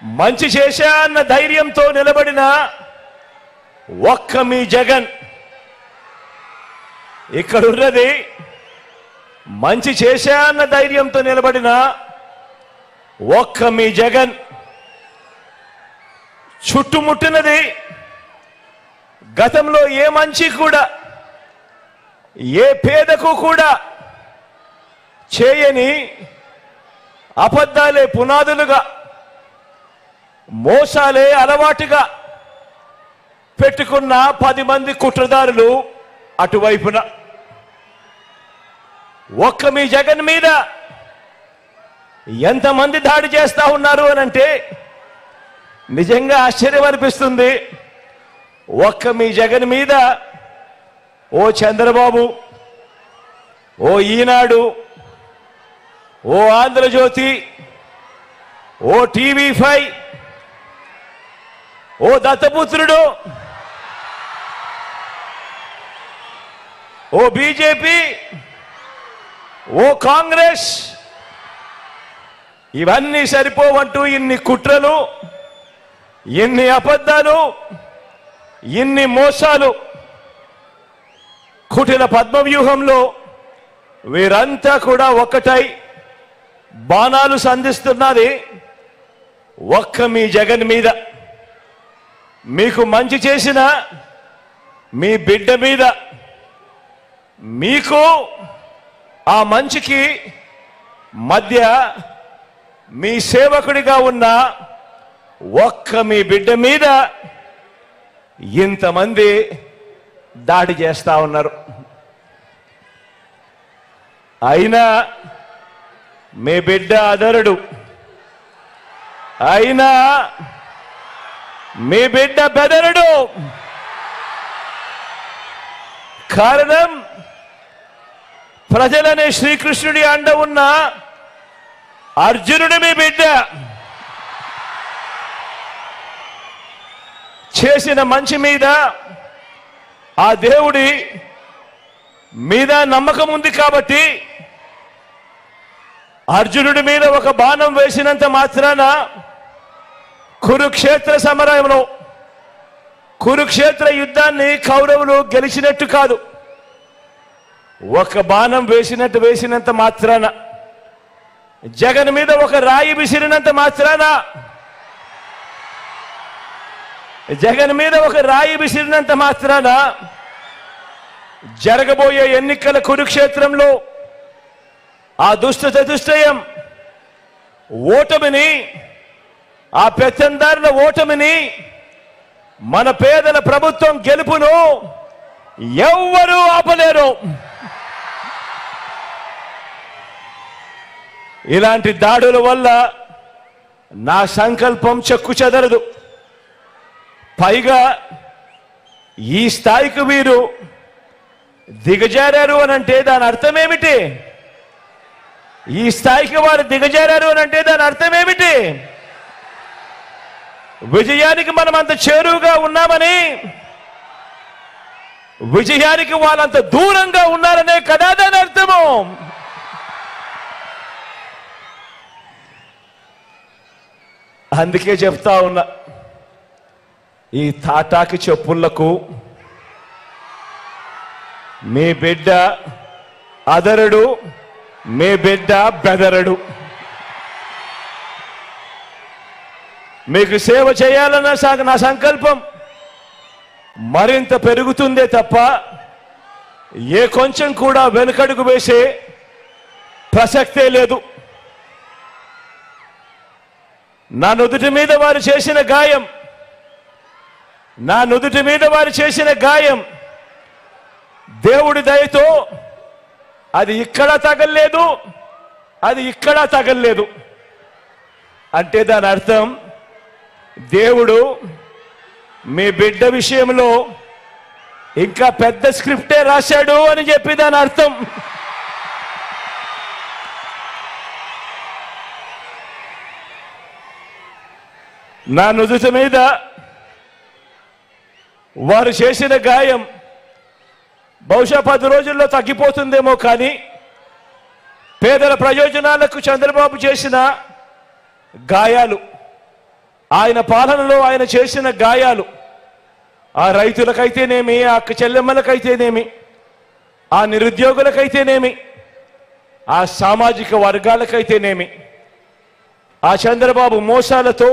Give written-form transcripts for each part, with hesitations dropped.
మంచి చేశా అన్న ధైర్యంతో నిలబడిన ఒక్క మీ జగన్. ఇక్కడ ఉన్నది మంచి చేశా అన్న ధైర్యంతో నిలబడిన ఒక్క మీ జగన్. చుట్టుముట్టినది గతంలో ఏ మంచి కూడా ఏ పేదకు కూడా చేయని అబద్ధాలే పునాదులుగా, మోసాలే అలవాటుగా పెట్టుకున్న 10 మంది కుట్రదారులు అటువైపున. ఒక్క మీ జగన్ మీద ఎంతమంది దాడి చేస్తా ఉన్నారు అనంటే నిజంగా ఆశ్చర్యం అనిపిస్తుంది. ఒక్క మీ జగన్ మీద ఓ చంద్రబాబు, ఓ ఈనాడు, ఓ ఆంధ్రజ్యోతి, ఓ టీవీ5, ఓ దత్తపుత్రుడు, ఓ బీజేపీ, ఓ కాంగ్రెస్, ఇవన్నీ సరిపోవంటూ ఇన్ని కుట్రలు, ఇన్ని అబద్ధాలు, ఇన్ని మోసాలు, కుటిల పద్మవ్యూహంలో వీరంతా కూడా ఒక్కటై బాణాలు సంధిస్తున్నది ఒక్క మీ జగన్ మీద. మీకు మంచి చేసిన మీ బిడ్డ మీద, మీకు ఆ మంచికి మధ్య మీ సేవకుడిగా ఉన్న ఒక్క మీ బిడ్డ మీద ఇంతమంది దాడి చేస్తా ఉన్నారు. అయినా మీ బిడ్డ అదరుడు, అయినా మీ బిడ్డ బెదరుడు. కారణం ప్రజలనే శ్రీకృష్ణుడి అండ ఉన్న అర్జునుడి మీ బిడ్డ. చేసిన మంచి మీద ఆ దేవుడి మీద నమ్మకం ఉంది కాబట్టి అర్జునుడి మీద ఒక బాణం వేసినంత మాత్రాన కురుక్షేత్ర సమరంలో, కురుక్షేత్ర యుద్ధాన్ని కౌరవులు గెలిచినట్టు కాదు. ఒక బాణం వేసినంత మాత్రాన, జగన్ మీద ఒక రాయి విసిరినంత మాత్రాన, జగన్ మీద ఒక రాయి విసిరినంత మాత్రాన జరగబోయే ఎన్నికల కురుక్షేత్రంలో ఆ దుష్ట చతుష్టయం ఓటమిని, ఆ పెత్తందారుల ఓటమిని, మన పేదల ప్రభుత్వం గెలుపును ఎవ్వరూ ఆపలేరు. ఇలాంటి దాడుల వల్ల నా సంకల్పం చెక్కు చెదరదు. పైగా ఈ స్థాయికి వీరు దిగజారారు అనంటే దాని అర్థం ఏమిటి? ఈ స్థాయికి వారు దిగజారారు అనంటే దాని అర్థం ఏమిటి? విజయానికి మనం అంత చేరువుగా ఉన్నామని, విజయానికి వాళ్ళంత దూరంగా ఉన్నారనే కదా దాని అర్థము. అందుకే చెప్తా ఉన్నా, ఈ తాటాకి చెప్పులకు మీ బిడ్డ అదరుడు, మీ బిడ్డ బెదరడు. మీకు సేవ చేయాలన్న నా సంకల్పం మరింత పెరుగుతుందే తప్ప ఏ కొంచెం కూడా వెనుకడుగు వేసే ప్రసక్తే లేదు. నా నుదుటి మీద వారు చేసిన గాయం, నా నుదుటి మీద వారు చేసిన గాయం దేవుడి దయతో అది ఇక్కడ తగల్లేదు, అది ఇక్కడ తగల్లేదు. అంటే దాని అర్థం దేవుడు మీ బిడ్డ విషయంలో ఇంకా పెద్ద స్క్రిప్టే రాశాడు అని చెప్పి దాని అర్థం. నా నుదుటి మీద వారు చేసిన గాయం బహుశా 10 రోజుల్లో తగ్గిపోతుందేమో, కానీ పేదల ప్రయోజనాలకు చంద్రబాబు చేసిన గాయాలు ఆయన పాలనలో ఆయన చేసిన గాయాలు ఆ రైతులకైతేనేమి, ఆ అక్క చెల్లెమ్మలకైతేనేమి, ఆ నిరుద్యోగులకైతేనేమి, ఆ సామాజిక వర్గాలకైతేనేమి, ఆ చంద్రబాబు మోసాలతో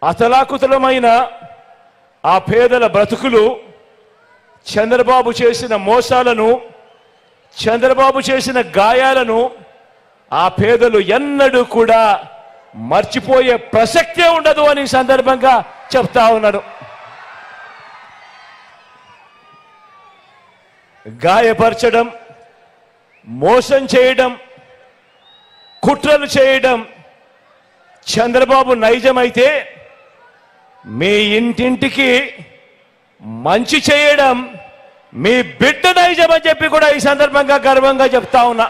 అతలాకుతలమైన ఆ పేదల బ్రతుకులు, చంద్రబాబు చేసిన మోసాలను, చంద్రబాబు చేసిన గాయాలను ఆ పేదలు ఎన్నడూ కూడా మర్చిపోయే ప్రసక్తే ఉండదు అని సందర్భంగా చెప్తా ఉన్నాను. గాయపరచడం, మోసం చేయడం, కుట్రలు చేయడం చంద్రబాబు నైజమైతే, మీ ఇంటింటికి మంచి చేయడం మీ బిడ్డ నైజం అని చెప్పి కూడా ఈ సందర్భంగా గర్వంగా చెప్తా ఉన్నా.